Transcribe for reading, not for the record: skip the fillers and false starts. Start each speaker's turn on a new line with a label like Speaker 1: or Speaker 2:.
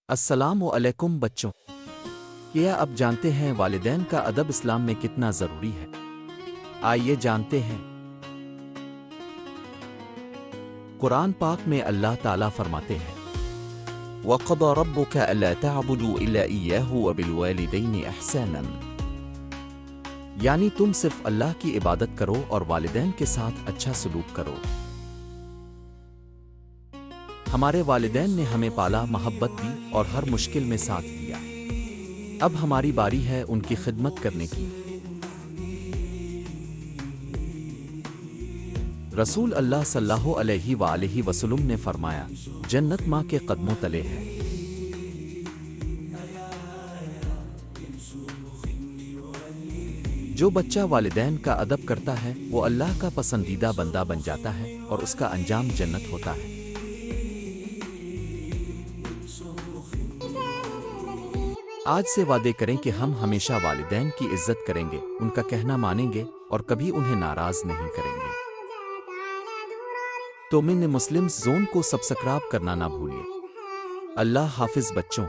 Speaker 1: السلام علیکم بچوں، کیا اب جانتے ہیں والدین کا ادب اسلام میں کتنا ضروری ہے؟ آئیے جانتے ہیں۔ قرآن پاک میں اللہ تعالیٰ فرماتے ہیں وَقَضَى رَبُّكَ أَلَّا تَعْبُدُوا إِلَّا إِيَّاهُ وَبِالْوَالِدَيْنِ إِحْسَانًا، یعنی تم صرف اللہ کی عبادت کرو اور والدین کے ساتھ اچھا سلوک کرو۔ ہمارے والدین نے ہمیں پالا، محبت دی اور ہر مشکل میں ساتھ دیا۔ اب ہماری باری ہے ان کی خدمت کرنے کی۔ رسول اللہ صلی اللہ علیہ وآلہ وسلم نے فرمایا، جنت ماں کے قدموں تلے ہے۔ جو بچہ والدین کا ادب کرتا ہے وہ اللہ کا پسندیدہ بندہ بن جاتا ہے اور اس کا انجام جنت ہوتا ہے۔ آج سے وعدے کریں کہ ہم ہمیشہ والدین کی عزت کریں گے، ان کا کہنا مانیں گے اور کبھی انہیں ناراض نہیں کریں گے۔ تو مسلم زون کو سبسکرائب کرنا نہ بھولیے۔ اللہ حافظ بچوں۔